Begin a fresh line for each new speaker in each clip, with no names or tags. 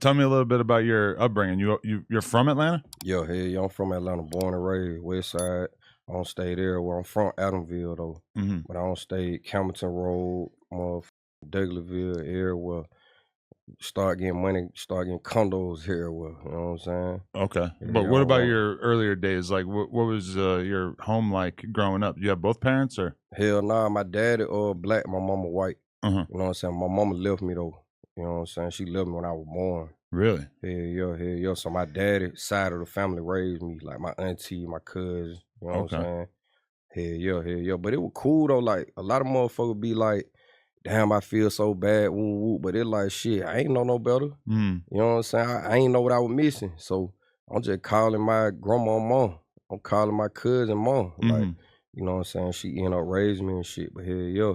tell me a little bit about your upbringing. You're from Atlanta?
Yo, hey, yo, I'm from Atlanta, born and raised, West Side. I don't stay there. Where I'm from, Adamville though,
Mhm.
but I don't stay Campbellton Road, Douglasville area. Where start getting money, start getting condos here. Well, you know what I'm saying?
Okay.
Yeah,
But
yeah,
what about your earlier days? Like, what was your home like growing up? You have both parents, or?
hell nah, my daddy black, my mama white.
Uh-huh.
You know what I'm saying? My mama left me though. You know what I'm saying? She left me when I was born.
Really?
Hell yeah. So my daddy side of the family raised me, like my auntie, my cousin. You know what I'm
Okay.
saying? Hell yeah. But it was cool though. Like a lot of motherfuckers be like, damn, I feel so bad, woo woo. But it like shit, I ain't know no better.
Mm.
You know what I'm saying? I ain't know what I was missing. So I'm just calling my grandma mom. I'm calling my cousin mom. Like,
Mhm.
you know what I'm saying? She ended up raising me and shit. But hell yeah.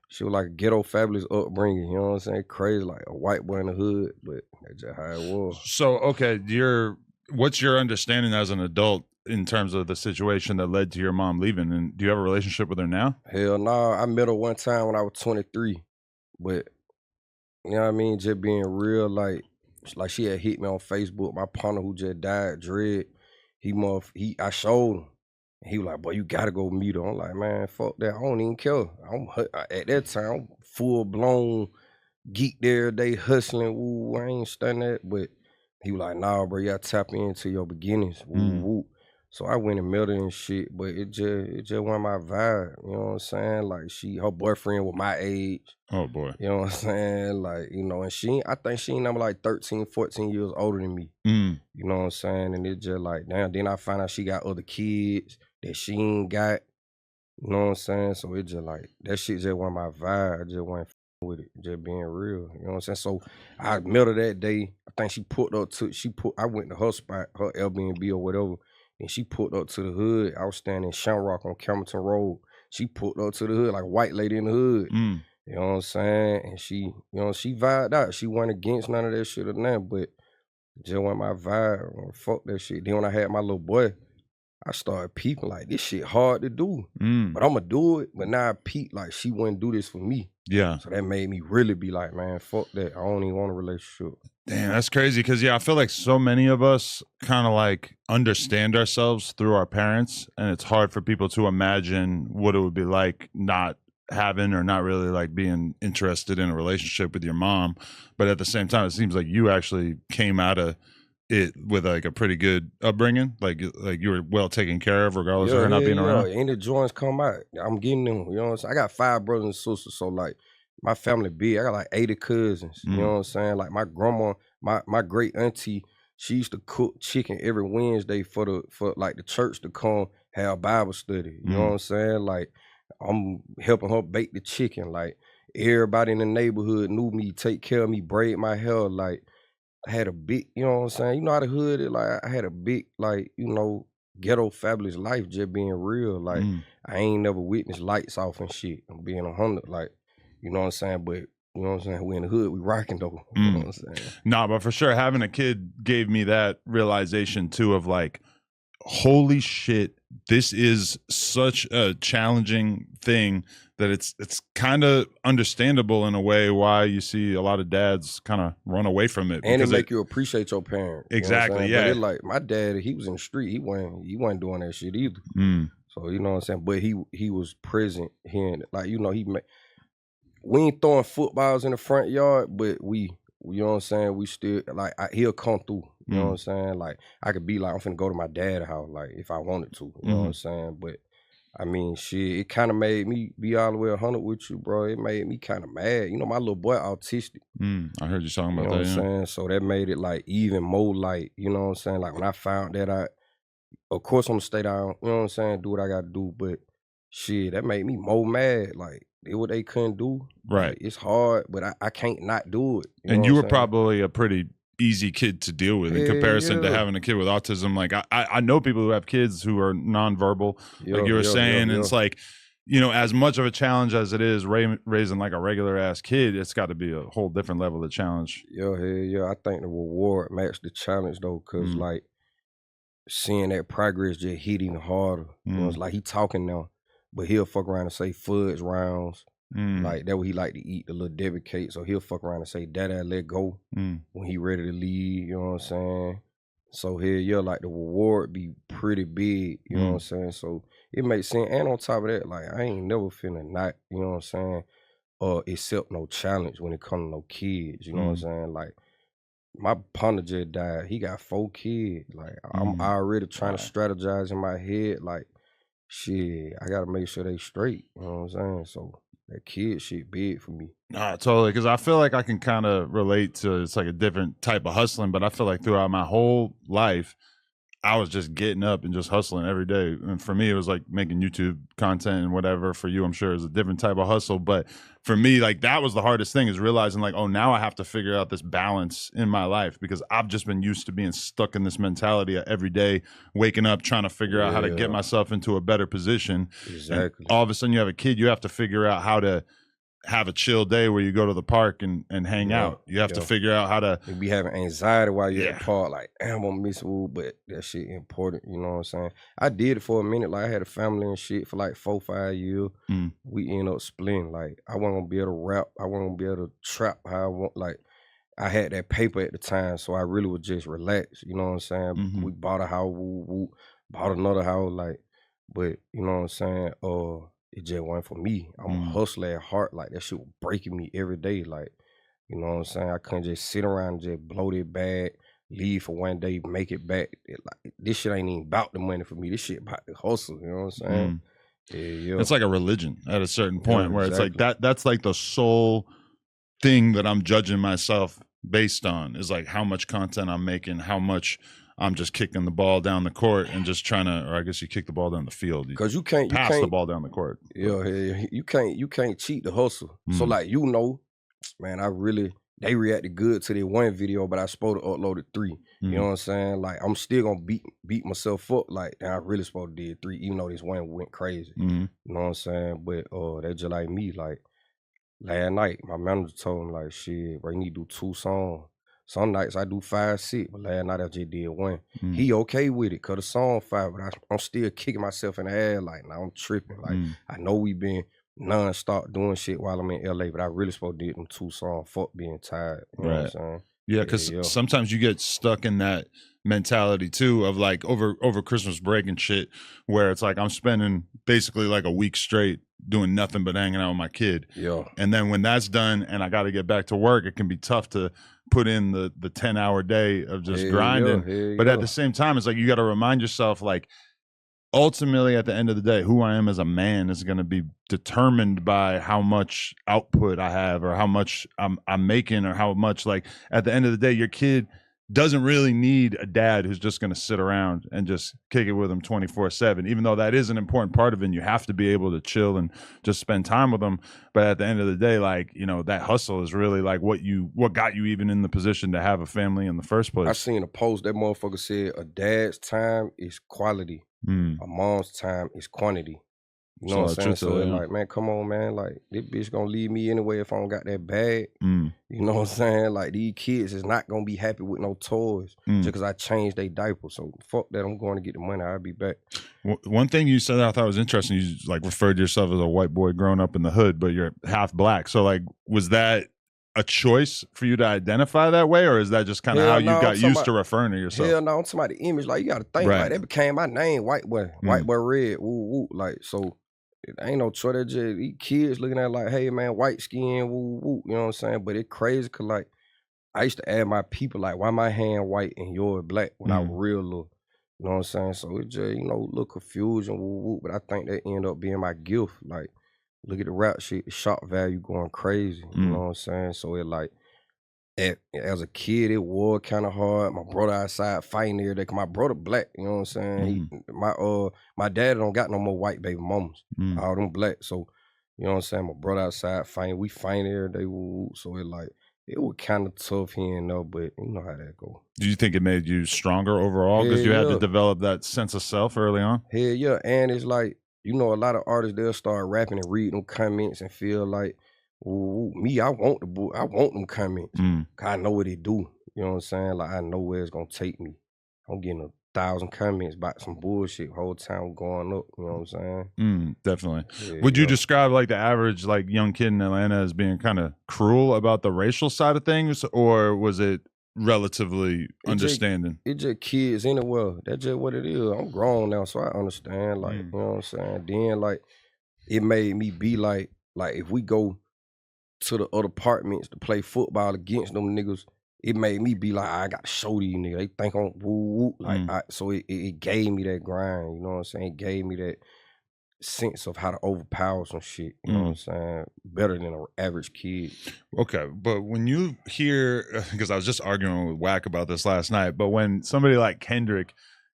She was like a ghetto fabulous upbringing, you know what I'm saying? Crazy, like a white boy in the hood, but that's just how it was.
So, okay, what's your understanding as an adult in terms of the situation that led to your mom leaving? And do you have a relationship with her now?
Hell nah, I met her one time when I was 23. But you know what I mean? Just being real, like she had hit me on Facebook. My partner who just died, Dread, I showed him. And he was like, boy, you gotta go meet her. I'm like, man, fuck that. I don't even care. At that time, I'm full blown geek there, they hustling. Woo, I ain't studying that. But he was like, nah, bro, you gotta tap into your beginnings. Woo,
Mm.
woo. So I went and met her and shit, but it just wasn't my vibe. You know what I'm saying? Like her boyfriend was my age.
Oh boy.
You know what I'm saying? Like, and I think she ain't number like 13, 14 years older than me.
Mm.
You know what I'm saying? And it just like, damn, then I find out she got other kids that she ain't got. You know what I'm saying? So it just like, that shit just wasn't my vibe. I just wasn't with it, just being real. You know what I'm saying? So I met her that day. I think I went to her spot, her Airbnb or whatever, and she pulled up to the hood. I was standing in Shamrock on Campbellton Road. She pulled up to the hood like a white lady in the hood.
Mm.
You know what I'm saying? And she vibed out. She wasn't against none of that shit or nothing, but just wasn't my vibe. Fuck that shit. Then when I had my little boy, I started peeping like this shit hard to do.
Mm.
But I'ma do it. But now I peep like she wouldn't do this for me.
Yeah.
So that made me really be like, man, fuck that. I don't even want a relationship.
Damn, that's crazy. Because I feel like so many of us kind of like understand ourselves through our parents, and it's hard for people to imagine what it would be like not having or not really like being interested in a relationship with your mom. But at the same time, it seems like you actually came out of it with like a pretty good upbringing, like you were well taken care of, regardless of
Yeah,
her not
hell
being
yeah.
around.
Any joints come out, I'm getting them. You know what I'm saying? I got 5 brothers and sisters, so like my family big. I got like 80 cousins. You know
Mm.
what I'm saying? Like my grandma, my great auntie, she used to cook chicken every Wednesday for like the church to come have Bible study. You know what
Mm.
I'm saying? Like I'm helping her bake the chicken. Like everybody in the neighborhood knew me, take care of me, braid my hair. Like I had a big, you know what I'm saying? You know how the hood is, like I had a big, like, ghetto fabulous life, just being real. Like
Mm.
I ain't never witnessed lights off and shit. I'm being 100, like, you know what I'm saying? But you know what I'm saying? We in the hood, we rocking though. You know what
Mm.
I'm saying?
Nah, but for sure, having a kid gave me that realization too of like, holy shit, this is such a challenging thing that it's kind of understandable in a way why you see a lot of dads kind of run away from it,
And it
because
make you appreciate your parents. You know what I'm
exactly,
saying? But
yeah.
it like my dad, he was in the street. He wasn't doing that shit either.
Mm.
So you know what I'm saying? But he was present here and like, we ain't throwing footballs in the front yard, but you know what I'm saying, we still like he'll come through. You know what I'm
Mm.
saying? Like I could be like, I'm finna go to my dad's house, like if I wanted to. You know what I'm
Mhm.
saying? But I mean, shit, it kind of made me be all the way 100 with you, bro. It made me kind of mad. You know, my little boy autistic.
I heard you talking
You
about
know what I'm
that, yeah.
saying? So that made it like even more like, you know what I'm saying? Like when I found that out, of course I'm gonna stay down, you know what I'm saying, do what I gotta do, but shit, that made me more mad. Like, did what they couldn't do.
Right.
Like, it's hard, but I can't not do it. You know
And
what
you
I'm
were
saying?
probably a pretty easy kid to deal with in
Hell
comparison to
yeah.
having a kid with autism. Like I know people who have kids who are nonverbal, like
Yeah,
you were
yeah, yeah,
saying, and
yeah.
it's like, as much of a challenge as it is raising like a regular ass kid, it's got to be a whole different level of challenge.
Yeah, hell yeah. I think the reward matched the challenge though, cause
Mm.
like seeing that progress just hit even harder. You know, it's
Mm.
like he talking now, but he'll fuck around and say fudge rounds.
Mm,
Like that what he like to eat, the little Debbie cake. So he'll fuck around and say, "Daddy, let go,"
mm,
when he ready to leave. You know what I'm saying? So here, yeah, like the reward be pretty big. You know what I'm
mm,
saying? So it makes sense. And on top of that, like I ain't never finna not. You know what I'm saying? Accept no challenge when it come to no kids. You know what I'm
mm,
saying? Like my partner just died. He got 4 kids. Like I'm
mm.
already trying to
Wow.
strategize in my head. Like shit, I gotta make sure they straight. You know what I'm saying? So that kid shit big for me.
Nah, totally. Because I feel like I can kind of relate to it's like a different type of hustling, but I feel like throughout my whole life, I was just getting up and just hustling every day. And for me, it was like making YouTube content and whatever. For you, I'm sure is a different type of hustle. But for me, like that was the hardest thing is realizing like, oh, now I have to figure out this balance in my life because I've just been used to being stuck in this mentality of every day, waking up, trying to figure out how to get
Yeah,
myself into a better position. And
exactly.
all of a sudden you have a kid, you have to figure out how to have a chill day where you go to the park and hang
Yeah,
out. You have to
yeah.
figure out how to,
You be having anxiety while you're at
yeah.
the park, like, damn, I'm gonna miss Woo, but that shit important, you know what I'm saying? I did it for a minute, like I had a family and shit for like 4, 5 years.
Mm,
We end up splitting. Like I wasn't gonna be able to rap, I wasn't gonna be able to trap how I want. Like I had that paper at the time, so I really was just relaxed, you know what I'm saying?
hmm
We bought a house, woo, woo, bought another house, like, but you know what I'm saying? It just wasn't for me. I'm a
mm,
hustler at heart, like that shit was breaking me every day, like. You know what I'm saying? I couldn't just sit around and just blow it bag, leave for one day, make it back. Like this shit ain't even about the money for me. This shit about the hustle. You know what I'm saying?
mm.
Yeah, yeah,
It's like a religion at a certain
yeah,
point where it's like
exactly.
that's like the sole thing that I'm judging myself based on is like how much content I'm making, how much I'm just kicking the ball down the court and just trying to, or I guess you kick the ball down the field. You
Cause you
pass the
can't,
ball down the court. But
yeah, yeah, you can't cheat the hustle. So
mm,
like man, I really they reacted good to their one video, but I supposed to upload it 3. You know
mm,
what I'm saying? Like I'm still gonna beat myself up. Like and I really supposed to did 3, even though this one went crazy.
mm,
You know what I'm saying? But they just like me. Like last night, my manager told me like, shit, bro, you need to do 2 songs. Some nights I do 5, 6, but last night I just did 1.
mm,
He okay with it, cause the song 5, but I'm still kicking myself in the ass. Like, now I'm tripping. Like,
mm.
I know we been non-stop doing shit while I'm in LA, but I really supposed to do them 2 songs. Fuck being tired. You know what I'm
Right.
saying?
Yeah, because
Yeah, yeah.
sometimes you get stuck in that mentality too of like over Christmas break and shit, where it's like I'm spending basically like a week straight doing nothing but hanging out with my kid,
Yeah.
and then when that's done and I got to get back to work, it can be tough to put in the 10-hour day of
Hell
just
yeah,
grinding.
hell
But at
yeah.
the same time, it's like you got to remind yourself like ultimately at the end of the day who I am as a man is going to be determined by how much output I have or how much I'm making or how much like at the end of the day your kid doesn't really need a dad who's just going to sit around and just kick it with him 24/7, even though that is an important part of it and you have to be able to chill and just spend time with them. But at the end of the day, like, you know, that hustle is really like what got you even in the position to have a family in the first
I
place.
seen a post that motherfucker said a dad's time is quality,
Mm.
a mom's time is quantity. You know
So
what I'm
that's
saying?
truth to
So
it,
it's
yeah.
like, man, come on, man. Like, this bitch gonna leave me anyway if I don't got that bag.
Mm.
You know what I'm saying? Like, these kids is not gonna be happy with no toys just
Mm.
because I changed their diaper. So fuck that. I'm going to get the money. I'll be back.
One thing you said that I thought was interesting, you like referred to yourself as a white boy growing up in the hood, but you're half black. So like, was that a choice for you to identify that way, or is that just kind of how
Hell
you
no, I'm
got
talking
used
about
to referring to
hell
yourself?
no, I'm talking about the image. Like, you gotta think, like
Right.
that became my name, white
Mm.
boy red, woo woo. Like, so it ain't no choice. That just these kids looking at it like, hey man, white skin, woo woo. You know what I'm saying? But it crazy cause like I used to ask my people like, why my hand white and yours black when I was
Mm.
real little. You know what I'm saying? So it just, a little confusion, woo woo. But I think that ended up being my gift. Like, look at the rap shit, the shock value going crazy. You know
Mm.
what I'm saying? So it like as a kid, it was kind of hard. My brother outside fighting every day. 'Cause my brother black, you know what I'm saying?
Mm.
My dad don't got no more white baby mamas.
Mm.
All them black. So, you know what I'm saying? My brother outside fighting. We fighting every day. Woo, woo. So it was kind of tough here and there, but you know how that go.
Do you think it made you stronger overall
Hell
because you had to
yeah.
develop that sense of self early on?
Hell yeah. And it's like, a lot of artists, they'll start rapping and read them comments and feel like, ooh, me, I want them comments.
Mm.
'Cause I know what it do. You know what I'm saying? Like I know where it's gonna take me. I'm getting a 1,000 comments about some bullshit whole time going up. You know what I'm saying?
Definitely.
Yeah,
Would you
yeah.
describe like the average like young kid in Atlanta as being kind of cruel about the racial side of things, or was it relatively
It just
understanding?
it just kids anywhere. That's just what it is. I'm grown now, so I understand. Like,
Mm,
you know what I'm saying? Then like it made me be like if we go to the other apartments to play football against them niggas, it made me be like, I gotta show these niggas. They think I'm woo woo. Like
mm.
so it gave me that grind, you know what I'm saying? It gave me that sense of how to overpower some shit, you know what I'm saying? Better than an average kid.
Okay, but when you hear, because I was just arguing with Wack about this last night, but when somebody like Kendrick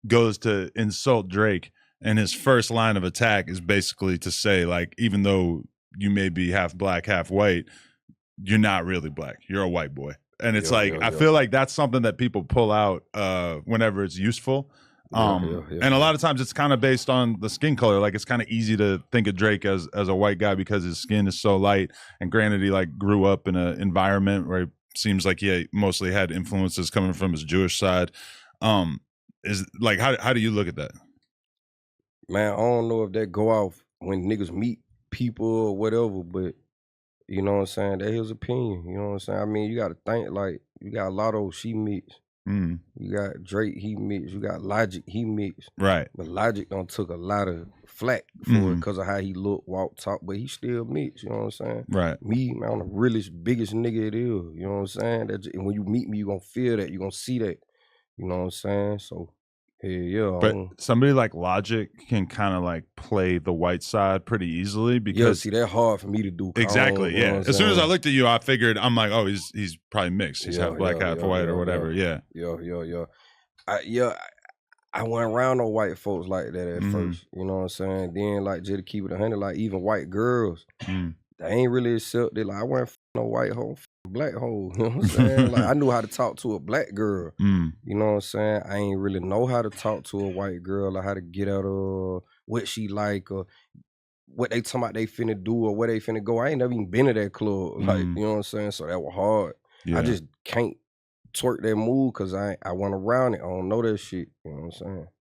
goes to insult Drake and his first line of attack is basically to say, like, even though you may be half black, half white, you're not really black. You're a white boy. And it's
Yeah,
like,
yeah,
I
yeah.
feel like that's something that people pull out whenever it's useful.
Yeah, yeah, yeah,
And a
yeah.
lot of times it's kind of based on the skin color. Like it's kind of easy to think of Drake as a white guy because his skin is so light. And granted, he like grew up in an environment where it seems like he mostly had influences coming from his Jewish side. Is like how do you look at that?
Man, I don't know if that go off when niggas meet people or whatever, but you know what I'm saying? That's his opinion. You know what I'm saying? I mean, you gotta think like you got Lotto, she mixed.
Mm,
You got Drake, he mixed. You got Logic, he mixed.
right.
But Logic done took a lot of flack for it
Mm,
because of how he look, walk, talk, but he still mixed. You know what I'm saying?
right.
Me, man, I'm the realest, biggest nigga it is. You know what I'm saying? And when you meet me, you gonna feel that. You gonna see that. You know what I'm saying? So, hell yeah.
But somebody like Logic can kind of like play the white side pretty easily
Yeah,
because
see, that hard for me to do.
exactly,
You know what
yeah.
I'm
As soon as I
saying?
looked at you, I figured I'm like, oh, he's probably mixed. He's half black, half white, or whatever. Yeah.
Yeah. I wasn't around no white folks like that at first. You know what I'm saying? Then like just to keep it 100, like even white girls,
Mm.
they ain't really accepted. Like I wasn't no white hoe, black hoe. You know what I'm saying? Like I knew how to talk to a black girl.
Mm.
You know what I'm saying? I ain't really know how to talk to a white girl, or how to get at her, what she like, or what they talking about they finna do, or where they finna go. I ain't never even been to that club. Like, you know what I'm saying? So that was hard. I
Yeah.
just can't twerk that move because I wasn't around it. I don't know that shit. You know what I'm saying?